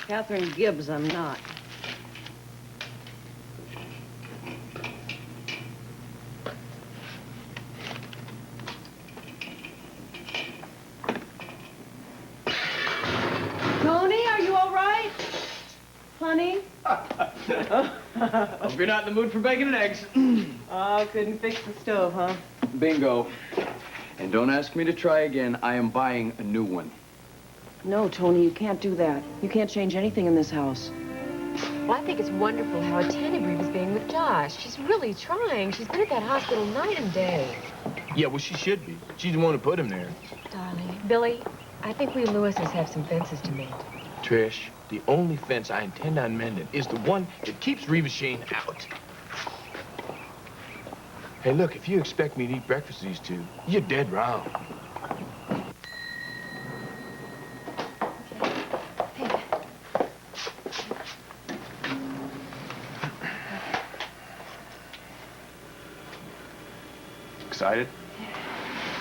Catherine Gibbs, I'm not. Tony, are you all right? Honey? Hope you're not in the mood for bacon and eggs. Oh, couldn't fix the stove, huh? Bingo. And don't ask me to try again. I am buying a new one. No, Tony, you can't do that. You can't change anything in this house. Well, I think it's wonderful how attentive Reva's being with Josh. She's really trying. She's been at that hospital night and day. Yeah, well, she should be. She's the one who put him there. Darling. Billy, I think we Lewises have some fences to mend. Trish, the only fence I intend on mending is the one that keeps Reva Shane out. Hey, look, if you expect me to eat breakfast with these two, you're dead wrong. Excited?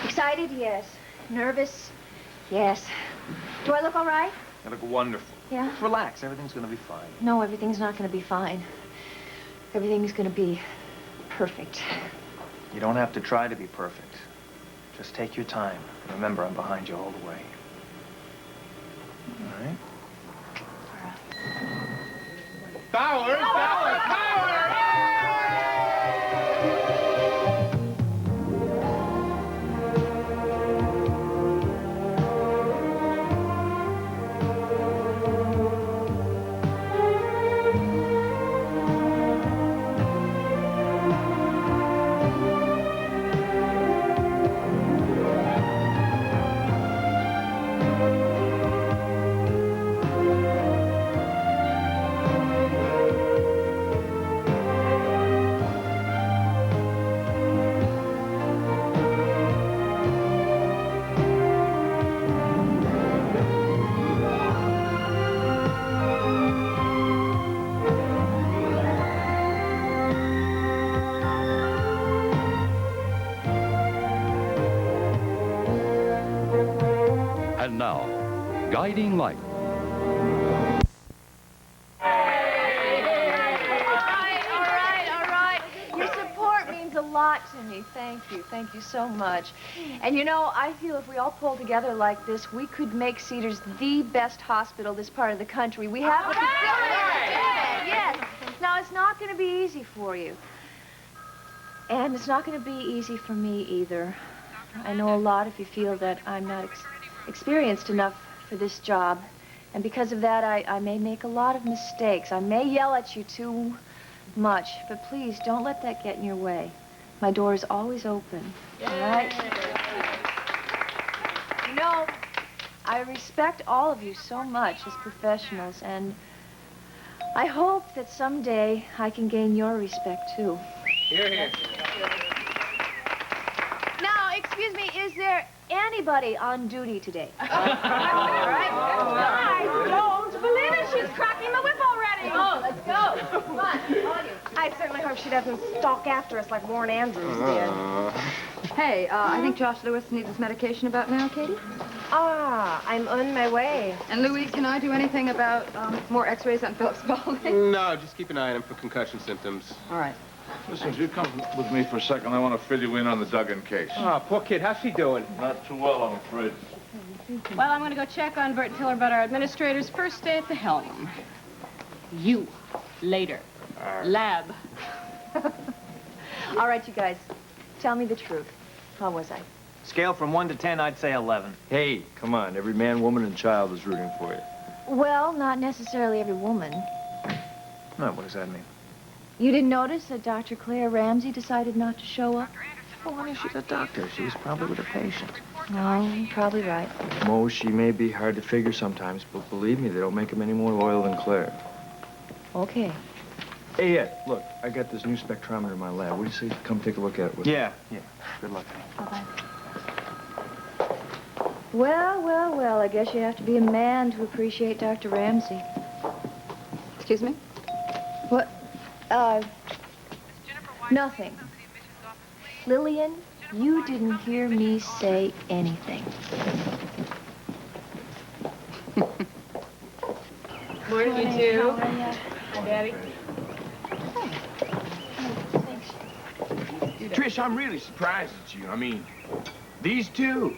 Excited, yes. Nervous, yes. Do I look all right? You look wonderful. Yeah? Just relax. Everything's gonna be fine. No, everything's not going to be fine. Everything's going to be perfect. You don't have to try to be perfect. Just take your time. Remember, I'm behind you all the way. All right? Powers! Powers! Powers! And now, Guiding Light. All right. Your support means a lot to me. Thank you. Thank you so much. And you know, I feel if we all pull together like this, we could make Cedars the best hospital this part of the country. We have the facilities. Yes. Now, it's not going to be easy for you. And it's not going to be easy for me either. I know a lot of you feel that I'm not experienced enough for this job. And because of that, I may make a lot of mistakes. I may yell at you too much. But please, don't let that get in your way. My door is always open. All right? You know, I respect all of you so much as professionals. And I hope that someday I can gain your respect, too. Here, here. Now, excuse me, is there anybody on duty today? All right. I don't believe it. She's cracking the whip already. Oh, let's go. Come on, audience. I certainly hope she doesn't stalk after us like Warren Andrews did. Hey, I think Josh Lewis needs his medication about now, Katie. Ah, I'm on my way. And Louise, can I do anything about more x-rays on Philip Spaulding? No, just keep an eye on him for concussion symptoms. All right. Listen, if you come with me for a second, I want to fill you in on the Duggan case. Oh, poor kid. How's she doing? Not too well, I'm afraid. Well, I'm going to go check on Bert and tell her about our administrator's first day at the helm. You, later. Lab. All right, you guys, tell me the truth. How was I? Scale from 1 to 10, I'd say 11. Hey, come on. Every man, woman, and child is rooting for you. Well, not necessarily every woman. No, what does that mean? You didn't notice that Dr. Claire Ramsey decided not to show up? Oh, honey, she's a doctor. She was probably with a patient. No, you're probably right. Mo, she may be hard to figure sometimes, but believe me, they don't make them any more loyal than Claire. Okay. Hey, Ed, look, I got this new spectrometer in my lab. What do you say? Come take a look at it with me. Yeah. Good luck. Bye-bye. Well, I guess you have to be a man to appreciate Dr. Ramsey. Excuse me? What? Nothing. Lillian, you didn't hear me say anything. Well, morning, you two. Hi, Daddy. Trish, I'm really surprised at you. I mean, these two.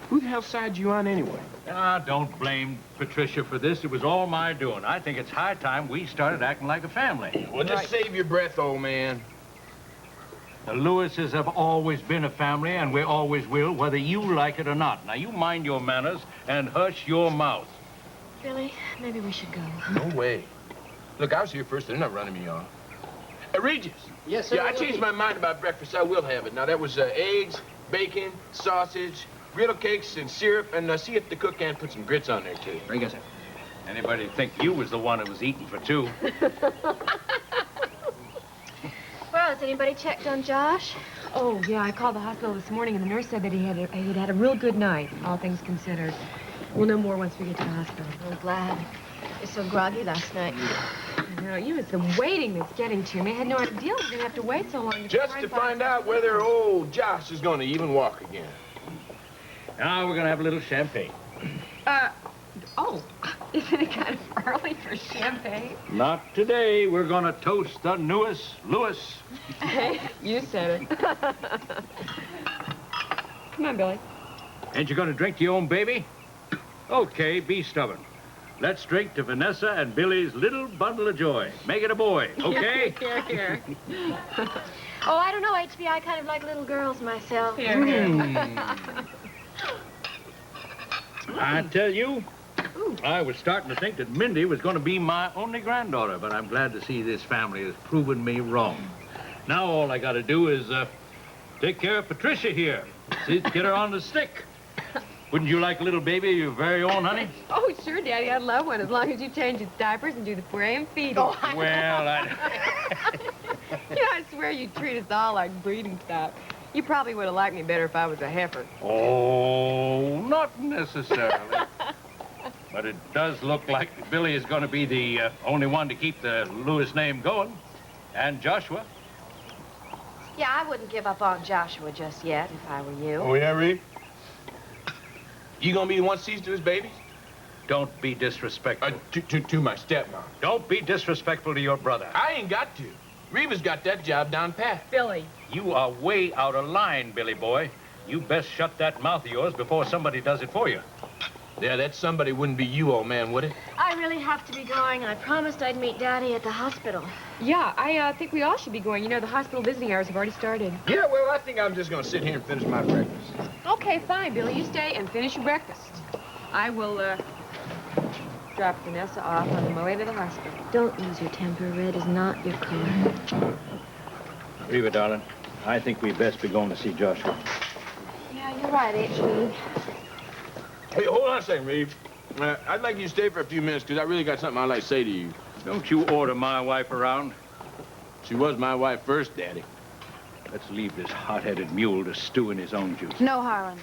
Who the hell sided you on anyway? Ah, don't blame Patricia for this. It was all my doing. I think it's high time we started acting like a family. Well, just save your breath, old man. The Lewises have always been a family, and we always will, whether you like it or not. Now, you mind your manners and hush your mouth. Billy, maybe we should go. No way. Look, I was here first. They're not running me off. Regis. Yes, sir. Yeah, I changed my mind about breakfast. I will have it. Now, that was eggs, bacon, sausage, griddle cakes, and syrup. And see if the cook can put some grits on there, too. Very good, sir. Anybody think you was the one that was eating for two? Well, has anybody checked on Josh? Oh, yeah, I called the hospital this morning, and the nurse said that he'd had a real good night, all things considered. We'll know more once we get to the hospital. I'm glad. You're so groggy last night. I know, it's the waiting that's getting to me. I had no idea I was going to have to wait so long. Just to find out whether old Josh is going to even walk again. Now we're going to have a little champagne. Oh, isn't it kind of early for champagne? Not today. We're going to toast the newest Lewis. Hey, you said it. Come on, Billy. Ain't you going to drink to your own baby? Okay, be stubborn. Let's drink to Vanessa and Billy's little bundle of joy. Make it a boy, okay? Here. Oh, I don't know, HB. I kind of like little girls myself. Here. I tell you, I was starting to think that Mindy was going to be my only granddaughter, but I'm glad to see this family has proven me wrong. Now all I got to do is take care of Patricia here. See, get her on the stick. Wouldn't you like a little baby of your very own, honey? Oh, sure, Daddy. I'd love one as long as you change its diapers and do the spray and feeding. Well, I... I swear you treat us all like breeding stock. You probably would have liked me better if I was a heifer. Oh, not necessarily. But it does look like Billy is going to be the only one to keep the Lewis name going. And Joshua. Yeah, I wouldn't give up on Joshua just yet if I were you. Oh, yeah, Reed? You gonna be the one sees to his babies? Don't be disrespectful. To my stepmom. Don't be disrespectful to your brother. I ain't got to. Reva's got that job down pat. Billy. You are way out of line, Billy boy. You best shut that mouth of yours before somebody does it for you. Yeah, that somebody wouldn't be you, old man, would it? I really have to be going. I promised I'd meet Daddy at the hospital. Yeah, I think we all should be going. You know, the hospital visiting hours have already started. Yeah, well, I think I'm just gonna sit here and finish my breakfast. Okay, fine, Billy. You stay and finish your breakfast. I will, drop Vanessa off on the way to the hospital. Don't lose your temper. Red is not your color. Reva, darling, I think we'd best be going to see Joshua. Yeah, you're right, HB. Hey, hold on a second, Reeve. I'd like you to stay for a few minutes, because I really got something I'd like to say to you. Don't you order my wife around. She was my wife first, Daddy. Let's leave this hot-headed mule to stew in his own juice. No, Harlan.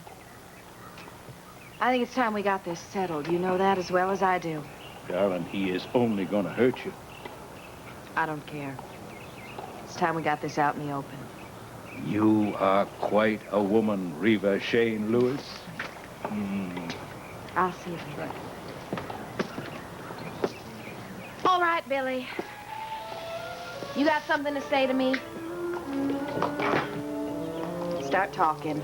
I think it's time we got this settled. You know that as well as I do. Darling, he is only going to hurt you. I don't care. It's time we got this out in the open. You are quite a woman, Reva Shane Lewis. I'll see you later. All right, Billy. You got something to say to me? Start talking.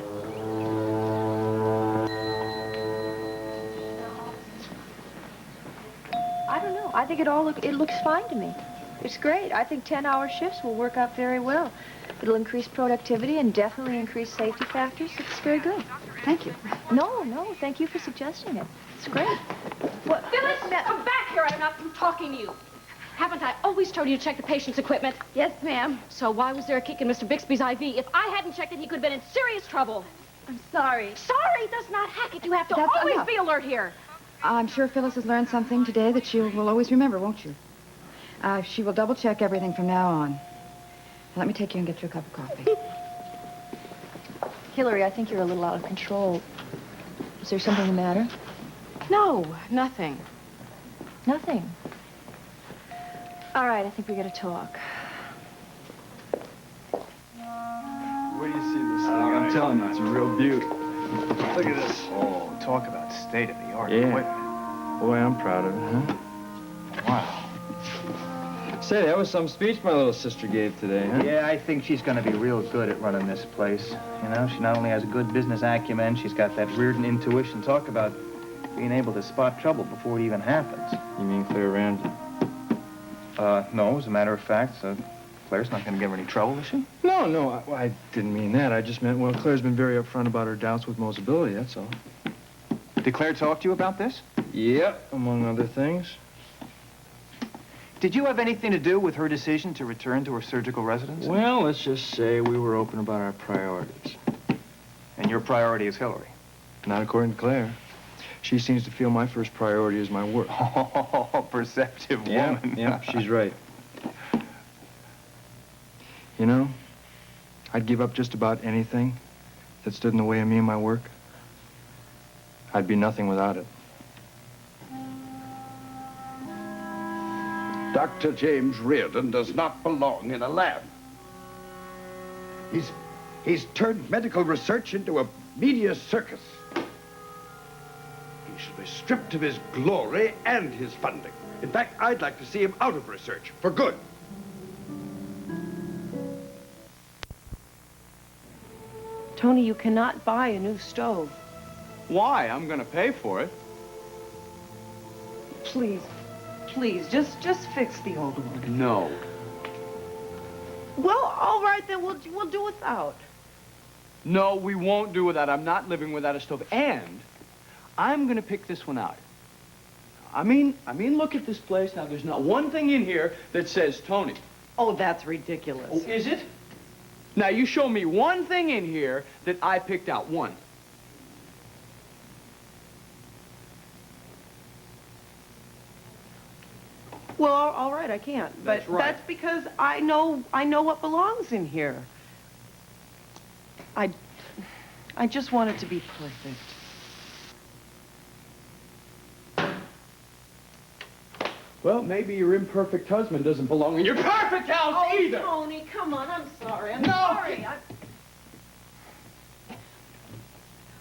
I don't know. I think it looks fine to me. It's great. I think 10-hour shifts will work out very well. It'll increase productivity and definitely increase safety factors. It's very good. Thank you. No, thank you for suggesting it. It's great. What? Phyllis, come back here. I'm not through talking to you. Haven't I always told you to check the patient's equipment? Yes, ma'am. So why was there a kick in Mr. Bixby's IV? If I hadn't checked it, he could have been in serious trouble. I'm sorry. Sorry does not hack it. You have to That's always enough. be alert here. I'm sure Phyllis has learned something today that she will always remember, won't you? She will double-check everything from now on. Let me take you and get you a cup of coffee. Hillary, I think you're a little out of control. Is there something the matter? No, nothing. Nothing. All right, I think we gotta talk. Where do you see this thing? I'm telling you, it's a real beauty. Look at this. Oh, talk about state-of-the-art Yeah. equipment. Boy, I'm proud of it, huh? Wow. Say, that was some speech my little sister gave today, huh? Yeah, I think she's going to be real good at running this place. You know, she not only has a good business acumen, she's got that Reardon intuition. Talk about being able to spot trouble before it even happens. You mean Claire Ramsey? No, as a matter of fact, Claire's not going to give her any trouble, is she? No, I didn't mean that. I just meant, well, Claire's been very upfront about her doubts with Mo's ability, that's all. Did Claire talk to you about this? Yep, among other things. Did you have anything to do with her decision to return to her surgical residence? Well, let's just say we were open about our priorities. And your priority is Hillary? Not according to Claire. She seems to feel my first priority is my work. Oh, perceptive woman. Yeah, she's right. You know, I'd give up just about anything that stood in the way of me and my work. I'd be nothing without it. Dr. James Reardon does not belong in a lab. He's turned medical research into a media circus. He should be stripped of his glory and his funding. In fact, I'd like to see him out of research for good. Tony, you cannot buy a new stove. Why? I'm gonna pay for it. Please, please, just fix the old one. No. Well, all right, then we'll do without. No, we won't do without. I'm not living without a stove. And I'm gonna pick this one out. I mean, look at this place. Now, there's not one thing in here that says Tony. Oh, that's ridiculous. Oh, is it? Now, you show me one thing in here that I picked out. One. Well, all right, I can't. But That's right. that's because I know what belongs in here. I just want it to be perfect. Well, maybe your imperfect husband doesn't belong in your perfect house either. Tony, come on, I'm sorry. I'm No. sorry.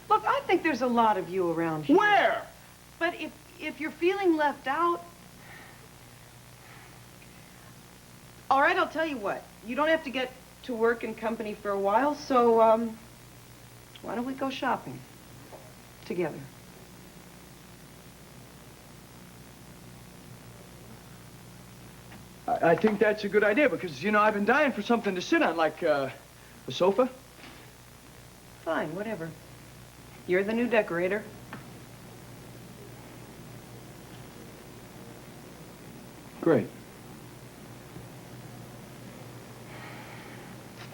Look, I think there's a lot of you around here. Where? But if you're feeling left out, all right, I'll tell you what. You don't have to get to work in company for a while, so why don't we go shopping together? I think that's a good idea because, you know, I've been dying for something to sit on, like a sofa. Fine, whatever. You're the new decorator. Great.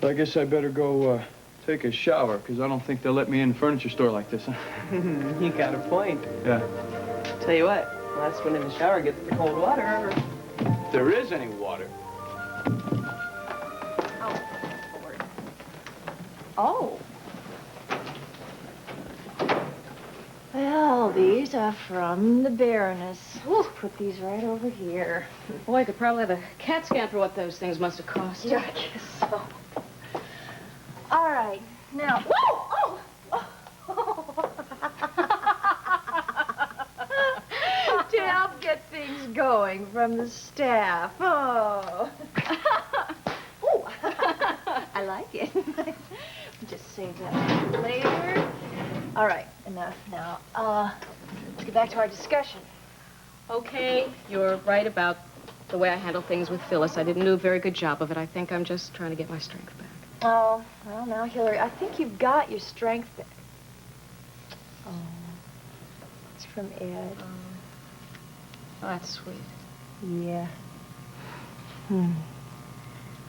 I guess I better go take a shower because I don't think they'll let me in a furniture store like this, huh? You got a point. Yeah. Tell you what, last one in the shower gets the cold water. If there is any water. Oh. Well, these are from the Baroness. We'll put these right over here. Boy, I could probably have a CAT scan for what those things must have cost. Yeah, I guess so. All right, now. Whoa! Oh! To help get things going from the staff. Oh. Ooh. I like it. Just save that for later. All right, enough now. Let's get back to our discussion. Okay, you're right about the way I handle things with Phyllis. I didn't do a very good job of it. I think I'm just trying to get my strength back. Oh, well, now, Hillary, I think you've got your strength back. Oh, it's from Ed. Oh, that's sweet. Yeah.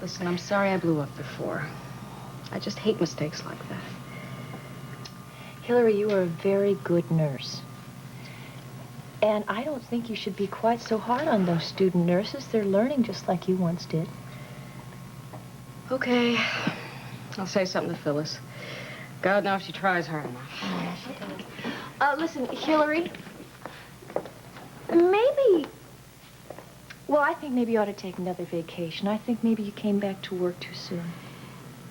Listen, I'm sorry I blew up before. I just hate mistakes like that. Hillary, you are a very good nurse. And I don't think you should be quite so hard on those student nurses. They're learning just like you once did. Okay. I'll say something to Phyllis. God knows she tries hard enough. Listen, Hillary, maybe... Well, I think maybe you ought to take another vacation. I think maybe you came back to work too soon.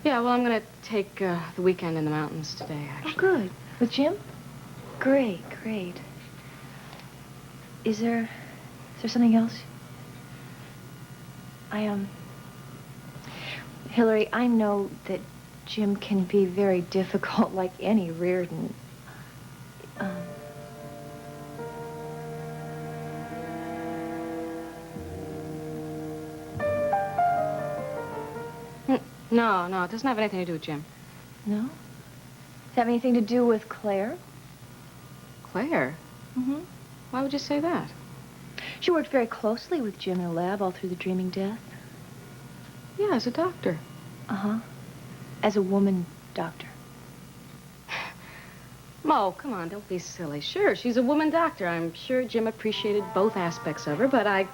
Yeah, well, I'm going to take the weekend in the mountains today, actually. Oh, good. With Jim? Great, great. Is there something else? Hillary, I know that Jim can be very difficult, like any Reardon. No, it doesn't have anything to do with Jim. No? Does that have anything to do with Claire? Claire? Mm-hmm. Why would you say that? She worked very closely with Jim in the lab all through the Dreaming Death. Yeah, as a doctor. Uh-huh. As a woman doctor. Mo, come on, don't be silly. Sure, she's a woman doctor. I'm sure Jim appreciated both aspects of her, but I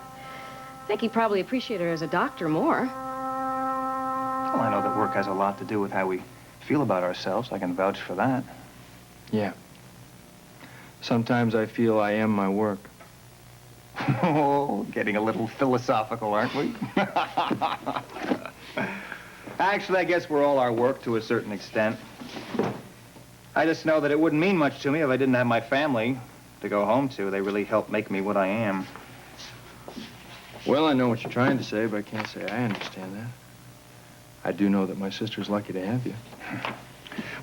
think he probably appreciated her as a doctor more. Well, I know that work has a lot to do with how we feel about ourselves. I can vouch for that. Yeah. Sometimes I feel I am my work. Oh, getting a little philosophical, aren't we? Actually, I guess we're all our work to a certain extent. I just know that it wouldn't mean much to me if I didn't have my family to go home to. They really help make me what I am. Well, I know what you're trying to say, but I can't say I understand that. I do know that my sister's lucky to have you.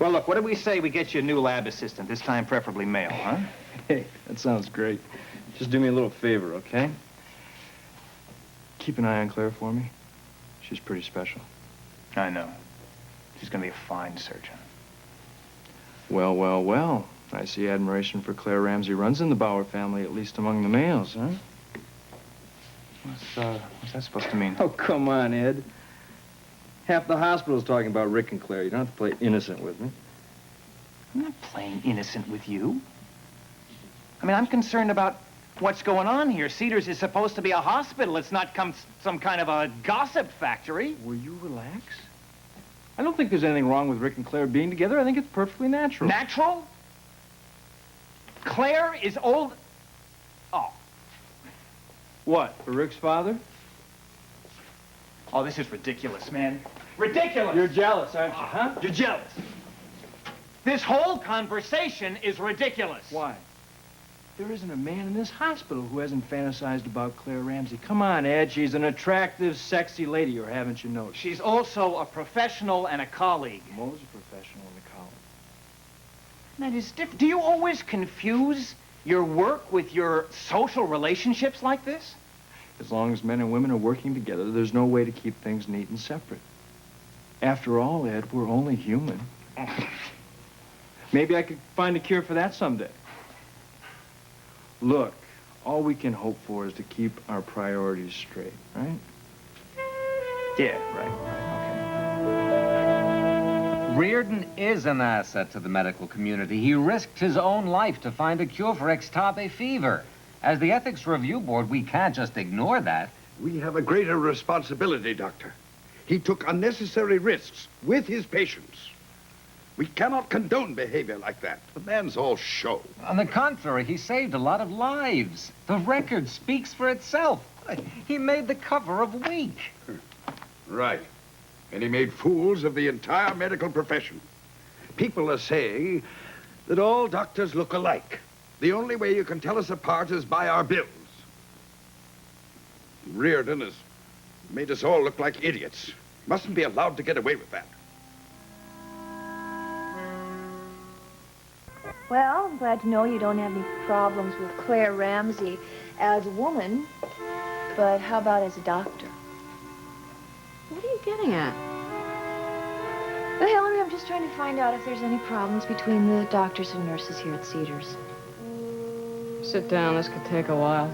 Well, look, what do we say we get you a new lab assistant, this time preferably male, huh? Hey, that sounds great. Just do me a little favor, okay? Keep an eye on Claire for me. She's pretty special. I know. She's gonna be a fine surgeon. Well, well, well. I see admiration for Claire Ramsey runs in the Bauer family, at least among the males, huh? What's that supposed to mean? Oh, come on, Ed. Half the hospital's talking about Rick and Claire. You don't have to play innocent with me. I'm not playing innocent with you. I mean, I'm concerned about what's going on here. Cedars is supposed to be a hospital. It's not some kind of a gossip factory. Will you relax? I don't think there's anything wrong with Rick and Claire being together. I think it's perfectly natural. Natural? Claire is old... Oh. What, for Rick's father? Oh, this is ridiculous, man. Ridiculous! You're jealous, aren't you, huh? You're jealous. This whole conversation is ridiculous. Why? There isn't a man in this hospital who hasn't fantasized about Claire Ramsey. Come on, Ed. She's an attractive, sexy lady, or haven't you noticed? She's also a professional and a colleague. Mo's a professional and a colleague. That is different. Do you always confuse your work with your social relationships like this? As long as men and women are working together, there's no way to keep things neat and separate. After all, Ed, we're only human. Maybe I could find a cure for that someday. Look, all we can hope for is to keep our priorities straight, right? Yeah, right, okay. Reardon is an asset to the medical community. He risked his own life to find a cure for ectopic fever. As the Ethics Review Board, we can't just ignore that. We have a greater responsibility, Doctor. He took unnecessary risks with his patients. We cannot condone behavior like that. The man's all show. On the contrary, he saved a lot of lives. The record speaks for itself. He made the cover of Week. Right. And he made fools of the entire medical profession. People are saying that all doctors look alike. The only way you can tell us apart is by our bills. Reardon has made us all look like idiots. Mustn't be allowed to get away with that. Well, I'm glad to know you don't have any problems with Claire Ramsey as a woman, but how about as a doctor? What are you getting at? Well, Hillary, I'm just trying to find out if there's any problems between the doctors and nurses here at Cedars. Sit down. This could take a while.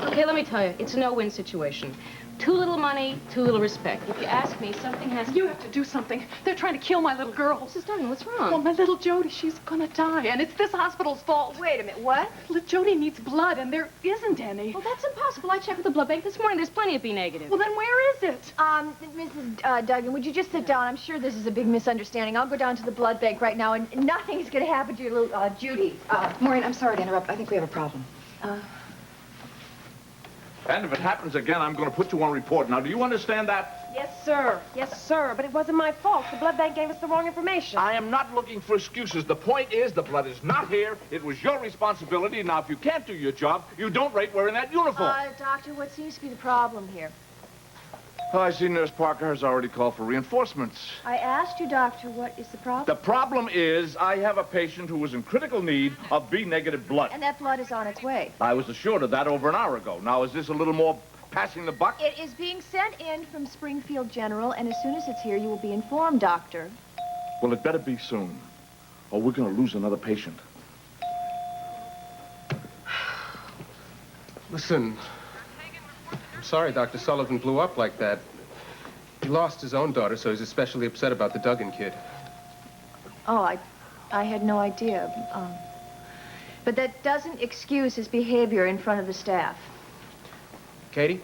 Okay, let me tell you, it's a no-win situation. Too little money, too little respect. If you ask me, something has to... You have to do something. They're trying to kill my little girl. Mrs. Duggan, what's wrong? Well, my little Jody, she's gonna die, and it's this hospital's fault. Wait a minute, what? Little Jody needs blood, and there isn't any. Well, that's impossible. I checked with the blood bank this morning. There's plenty of B negative. Well, then where is it? Mrs. Duggan, would you just sit down? I'm sure this is a big misunderstanding. I'll go down to the blood bank right now, and nothing's gonna happen to your little, Judy. Maureen, I'm sorry to interrupt. I think we have a problem. And if it happens again, I'm going to put you on report. Now, do you understand that? Yes, sir. Yes, sir. But it wasn't my fault. The blood bank gave us the wrong information. I am not looking for excuses. The point is, the blood is not here. It was your responsibility. Now, if you can't do your job, you don't rate wearing that uniform. Doctor, what seems to be the problem here? Oh, I see Nurse Parker has already called for reinforcements. I asked you, Doctor, what is the problem? The problem is I have a patient who is in critical need of B-negative blood. And that blood is on its way. I was assured of that over an hour ago. Now, is this a little more passing the buck? It is being sent in from Springfield General, and as soon as it's here, you will be informed, Doctor. Well, it better be soon, or we're going to lose another patient. Listen, I'm sorry Dr. Sullivan blew up like that. He lost his own daughter, so he's especially upset about the Duggan kid. Oh, I had no idea. But that doesn't excuse his behavior in front of the staff. Katie?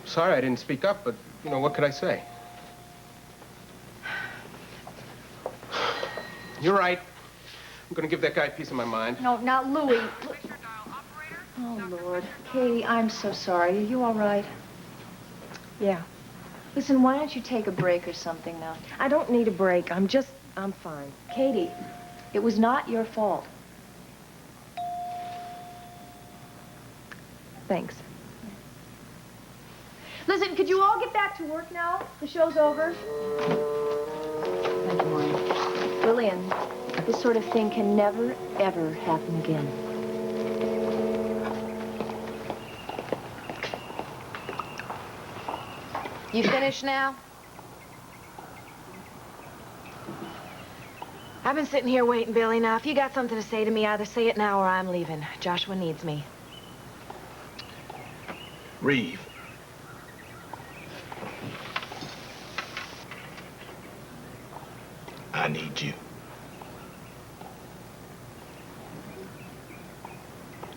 Sorry I didn't speak up, but, you know, what could I say? You're right. I'm gonna give that guy a piece of my mind. No, now, Louis. Oh, Lord. Katie, I'm so sorry. Are you all right? Yeah. Listen, why don't you take a break or something now? I don't need a break. I'm fine. Katie, it was not your fault. Thanks. Listen, could you all get back to work now? The show's over. Thank you, Maureen. Lillian, this sort of thing can never, ever happen again. You finished now? I've been sitting here waiting, Billy. Now, if you got something to say to me, either say it now or I'm leaving. Joshua needs me. Reeve. I need you.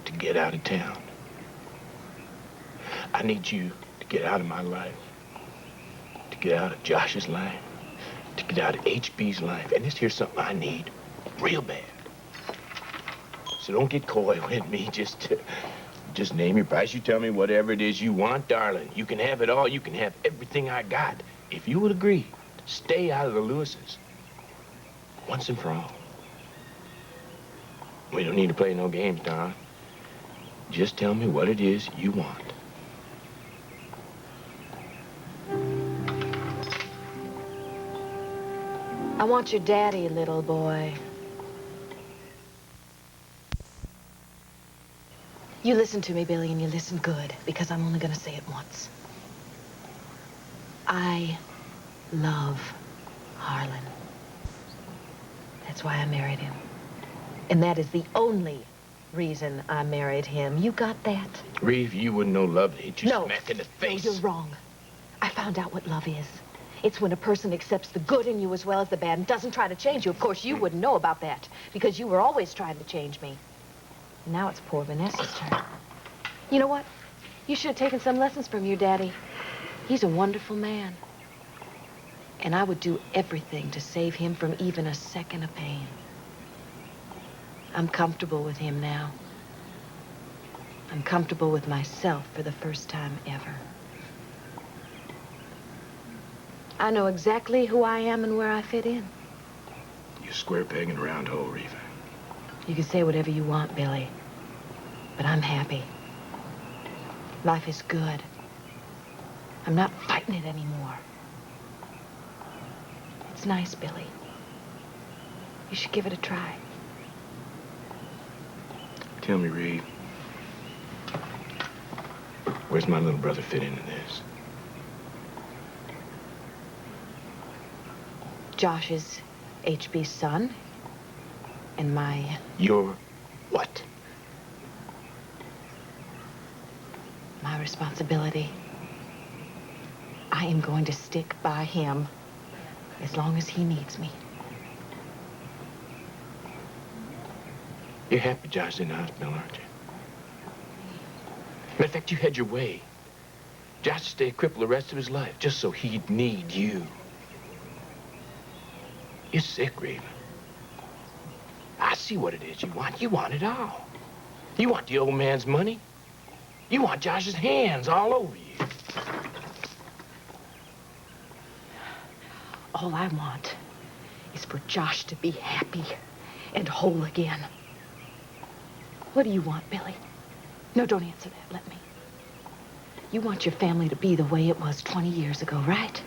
To get out of town. I need you to get out of my life. To get out of Josh's life. To get out of HB's life. And this here's something I need real bad. So don't get coy with me. Just name your price. You tell me whatever it is you want, darling. You can have it all. You can have everything I got. If you would agree to stay out of the Lewises once and for all. We don't need to play no games, Don. Just tell me what it is you want. I want your daddy, little boy. You listen to me, Billy, and you listen good, because I'm only gonna say it once. I love Harlan. That's why I married him. And that is the only reason I married him. You got that? Reeve, you wouldn't know love to hit you smack in the face. No, you're wrong. I found out what love is. It's when a person accepts the good in you as well as the bad and doesn't try to change you. Of course, you wouldn't know about that because you were always trying to change me. And now it's poor Vanessa's turn. You know what? You should have taken some lessons from your daddy. He's a wonderful man. And I would do everything to save him from even a second of pain. I'm comfortable with him now. I'm comfortable with myself for the first time ever. I know exactly who I am and where I fit in. You square peg in a round hole, Reeve. You can say whatever you want, Billy. But I'm happy. Life is good. I'm not fighting it anymore. It's nice, Billy. You should give it a try. Tell me, Reeve, where's my little brother fit into this? Josh is HB's son, and my... Your what? My responsibility. I am going to stick by him as long as he needs me. You're happy Josh's in the hospital, aren't you? Matter of fact, you had your way. Josh would stay crippled the rest of his life just so he'd need you. You're sick, Reeve. I see what it is you want. You want it all. You want the old man's money. You want Josh's hands all over you. All I want is for Josh to be happy and whole again. What do you want, Billy? No, don't answer that. Let me. You want your family to be the way it was 20 years ago, right?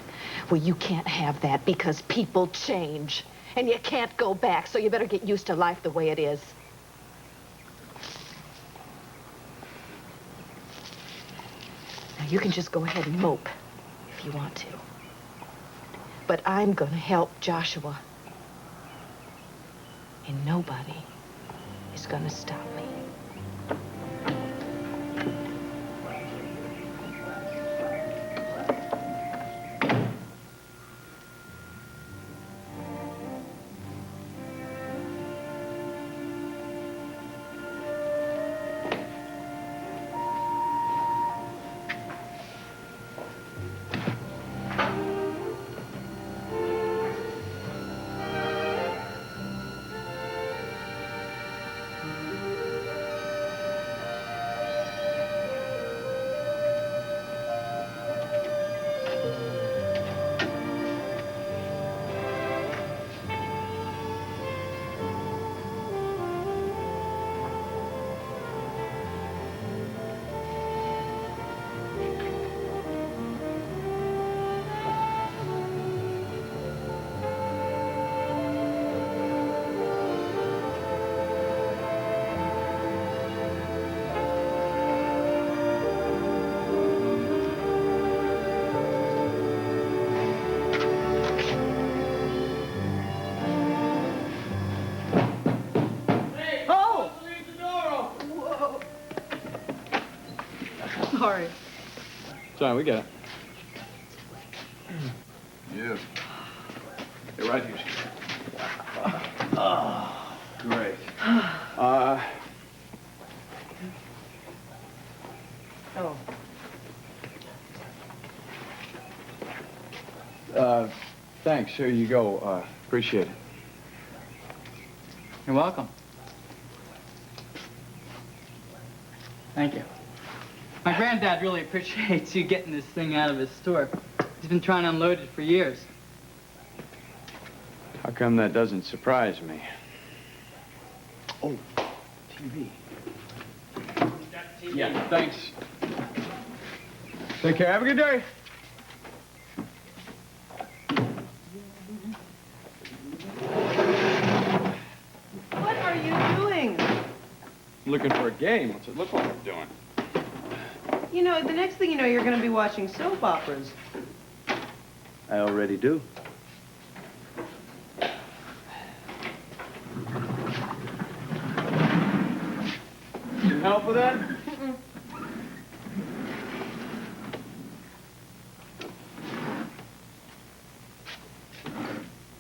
Well, you can't have that because people change. And you can't go back, so you better get used to life the way it is. Now, you can just go ahead and mope if you want to. But I'm gonna help Joshua. And nobody is gonna stop me. Sorry. Sorry, we got it. Yes. Hey, right here. Great. Thanks. Here you go. Appreciate it. You're welcome. Thank you. My granddad really appreciates you getting this thing out of his store. He's been trying to unload it for years. How come that doesn't surprise me? Oh, TV. Yeah, thanks. Take care. Have a good day. What are you doing? Looking for a game. What's it look like I'm doing? You know, the next thing you know, you're going to be watching soap operas. I already do. Can help with that?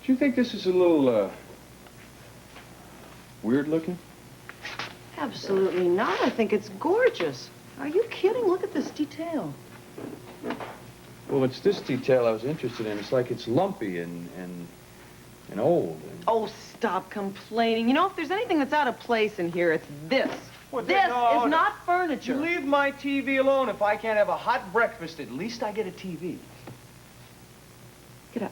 Do you think this is a little, weird looking? Absolutely not. I think it's gorgeous. Are you kidding? Look at this detail. Well, it's this detail I was interested in. It's like it's lumpy and old. Oh, stop complaining. You know, if there's anything that's out of place in here, it's this. This is not furniture. You leave my TV alone. If I can't have a hot breakfast, at least I get a TV. Get up.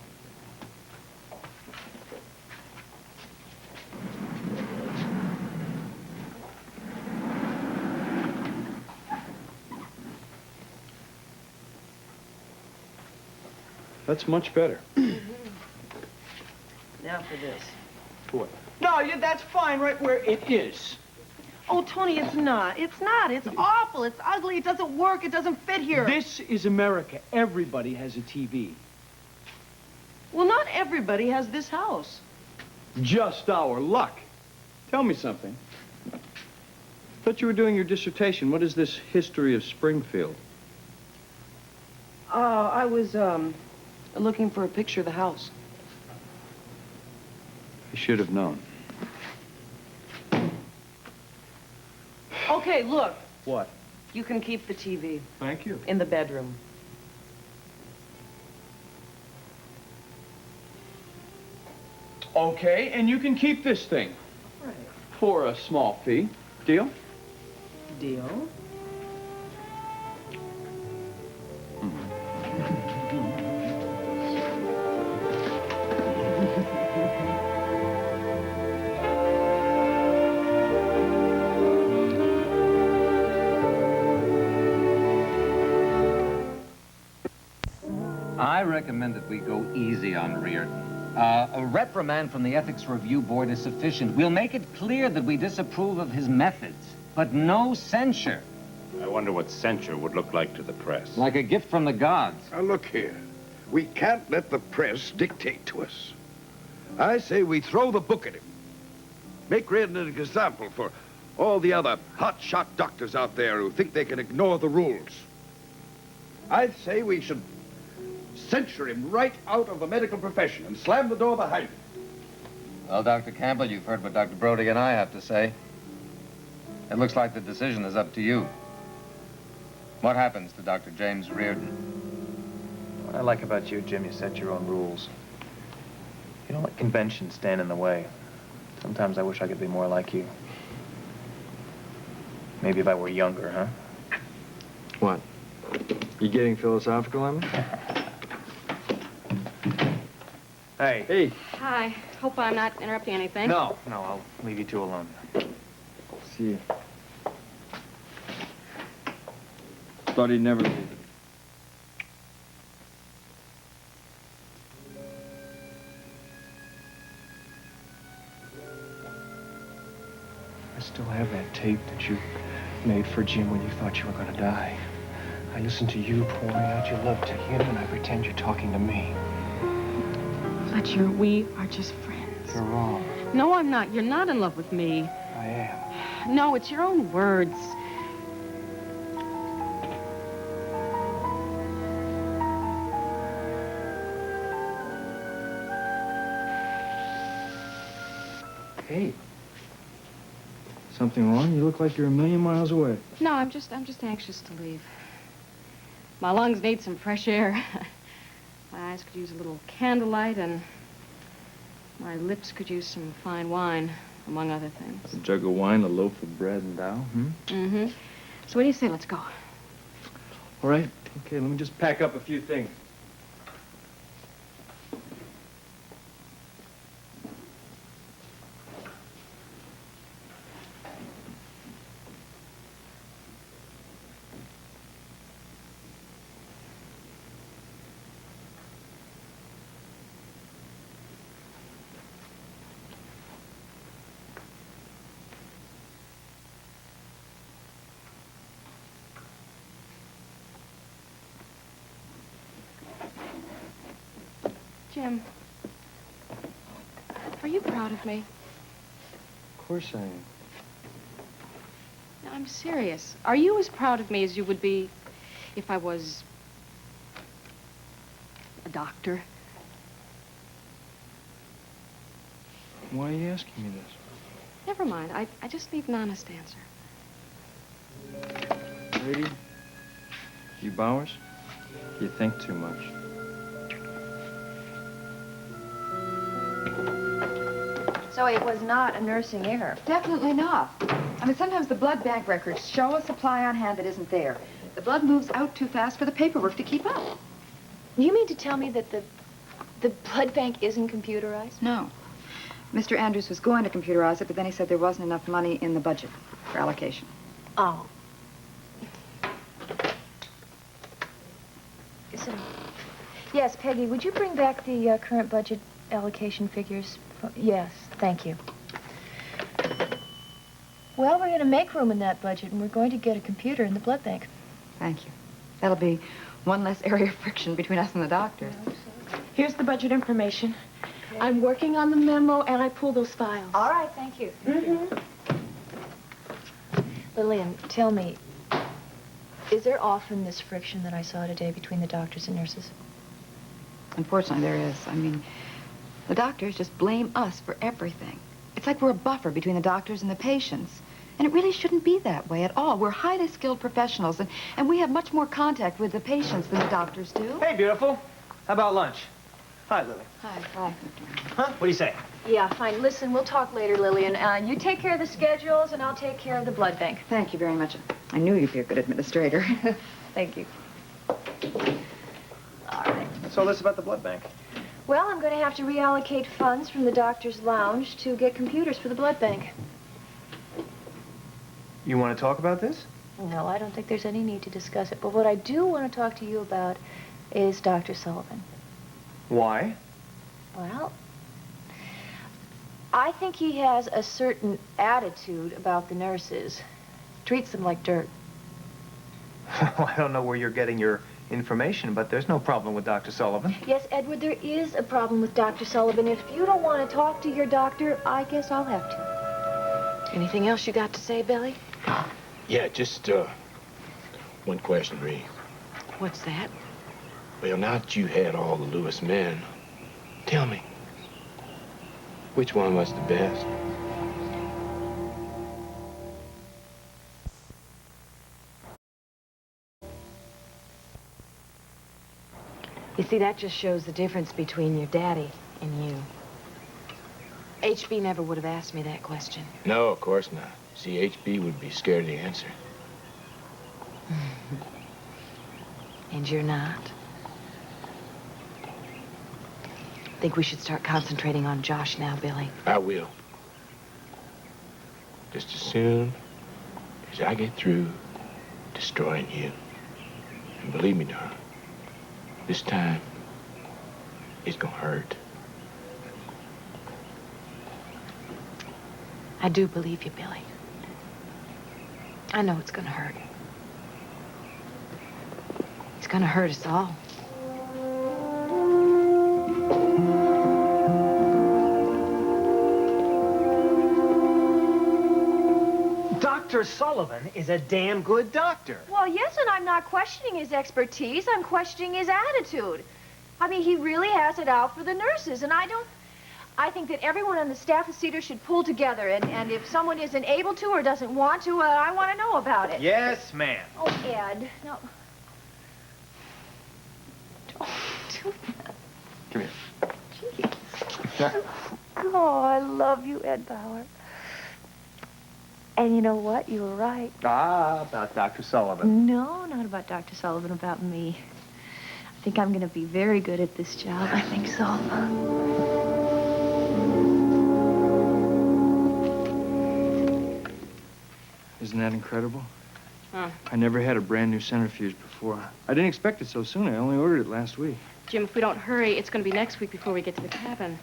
That's much better. Now for this. What? No, that's fine right where it is. Oh, Tony, it's not. It's not. It's awful. It's ugly. It doesn't work. It doesn't fit here. This is America. Everybody has a TV. Well, not everybody has this house. Just our luck. Tell me something. Thought you were doing your dissertation. What is this history of Springfield? I was, looking for a picture of the house. I should have known. Okay, look. What? You can keep the TV. Thank you. In the bedroom. Okay, and you can keep this thing. Right. For a small fee. Deal? Deal. I recommend that we go easy on Reardon. A reprimand from the Ethics Review Board is sufficient. We'll make it clear that we disapprove of his methods, but no censure. I wonder what censure would look like to the press. Like a gift from the gods. Now, look here. We can't let the press dictate to us. I say we throw the book at him. Make Reardon an example for all the other hotshot doctors out there who think they can ignore the rules. I say we should censure him right out of the medical profession and slam the door behind him. Well, Dr. Campbell, you've heard what Dr. Brody and I have to say. It looks like the decision is up to you. What happens to Dr. James Reardon? What I like about you, Jim, you set your own rules. You don't let conventions stand in the way. Sometimes I wish I could be more like you. Maybe if I were younger, huh? What? You getting philosophical on me? Hey. Hey. Hi. Hope I'm not interrupting anything. No, I'll leave you two alone. See you. Thought he'd never leave. I still have that tape that you made for Jim when you thought you were going to die. I listen to you pouring out your love to him, and I pretend you're talking to me. Fletcher, we are just friends. You're wrong. No, I'm not. You're not in love with me. I am. No, it's your own words. Hey. Something wrong? You look like you're a million miles away. No, I'm just anxious to leave. My lungs need some fresh air. My eyes could use a little candlelight, and my lips could use some fine wine, among other things. A jug of wine, a loaf of bread, and thou, Mm-hmm. So what do you say? Let's go. All right. Okay, let me just pack up a few things. Jim, are you proud of me? Of course I am. No, I'm serious. Are you as proud of me as you would be if I was a doctor? Why are you asking me this? Never mind. I just need an honest answer. Lady, you Bowers, you think too much. So it was not a nursing error. Definitely not. I mean, sometimes the blood bank records show a supply on hand that isn't there. The blood moves out too fast for the paperwork to keep up. You mean to tell me that the blood bank isn't computerized? No. Mr. Andrews was going to computerize it, but then he said there wasn't enough money in the budget for allocation. Oh. So, yes, Peggy, would you bring back the current budget allocation figures? Yes, thank you. Well, we're going to make room in that budget, and we're going to get a computer in the blood bank. Thank you. That'll be one less area of friction between us and the doctors. Here's the budget information. I'm working on the memo, and I pulled those files. All right, thank you. Lillian, tell me, is there often this friction that I saw today between the doctors and nurses? Unfortunately, there is. I mean, the doctors just blame us for everything. It's like we're a buffer between the doctors and the patients. And it really shouldn't be that way at all. We're highly skilled professionals, and we have much more contact with the patients than the doctors do. Hey, beautiful. How about lunch? Hi, Lily. Hi. Hi. Huh? What do you say? Yeah, fine. Listen, we'll talk later, Lillian. You take care of the schedules, and I'll take care of the blood bank. Thank you very much. I knew you'd be a good administrator. Thank you. All right. So this about the blood bank. Well, I'm going to have to reallocate funds from the doctor's lounge to get computers for the blood bank. You want to talk about this? No, I don't think there's any need to discuss it. But what I do want to talk to you about is Dr. Sullivan. Why? Well, I think he has a certain attitude about the nurses. Treats them like dirt. Well, I don't know where you're getting your information, but there's no problem with Dr. Sullivan. Yes, Edward, there is a problem with Dr. Sullivan. If you don't want to talk to your doctor, I guess I'll have to. Anything else you got to say, Billy? Yeah, just, one question, Ree. What's that? Well, now that you had all the Lewis men, tell me, which one was the best? You see, that just shows the difference between your daddy and you. HB never would have asked me that question. No, of course not. See, HB would be scared to answer. And you're not. Think we should start concentrating on Josh now, Billy. I will. Just as soon as I get through destroying you. And believe me, darling, this time, it's gonna hurt. I do believe you, Billy. I know it's gonna hurt. It's gonna hurt us all. Dr. Sullivan is a damn good doctor. Well, yes, and I'm not questioning his expertise. I'm questioning his attitude. I mean, he really has it out for the nurses, and I think that everyone on the staff of Cedar should pull together, and if someone isn't able to or doesn't want to, I want to know about it. Yes, ma'am. Oh, Ed, no. Don't do that. Come here. Jeez. Oh, I love you, Ed Bauer. And you know what? You were right. Ah, about Dr. Sullivan. No, not about Dr. Sullivan, about me. I think I'm going to be very good at this job. I think so. Isn't that incredible? Huh. I never had a brand new centrifuge before. I didn't expect it so soon. I only ordered it last week. Jim, if we don't hurry, it's going to be next week before we get to the cabin.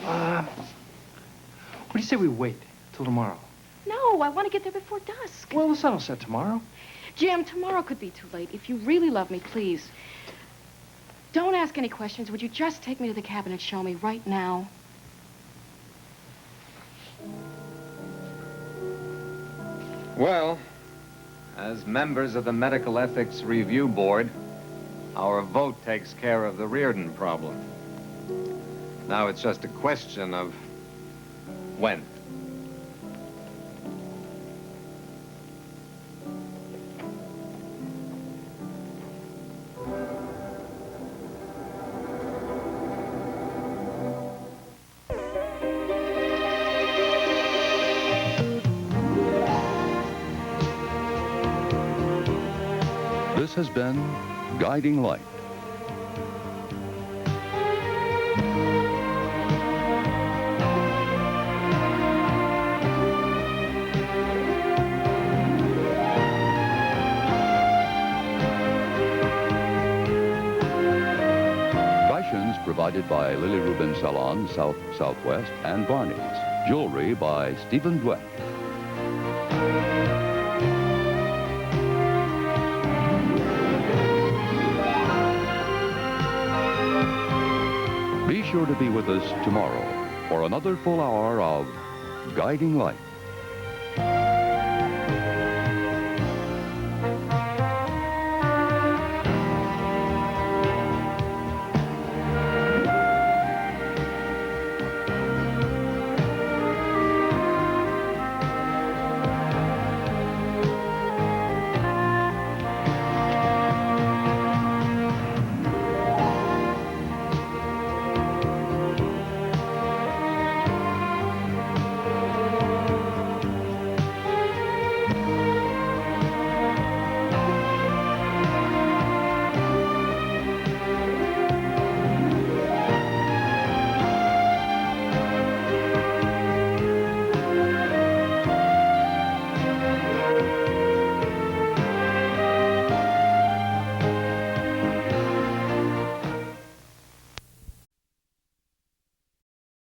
What do you say we wait till tomorrow? No, I want to get there before dusk. Well, the sun will set tomorrow. Jim, tomorrow could be too late. If you really love me, please, don't ask any questions. Would you just take me to the cabin and show me right now? Well, as members of the Medical Ethics Review Board, our vote takes care of the Reardon problem. Now it's just a question of when. This has been Guiding Light. Fashions provided by Lily Rubin Salon, South Southwest, and Barney's. Jewelry by Stephen Dweck. Be sure to be with us tomorrow for another full hour of Guiding Light.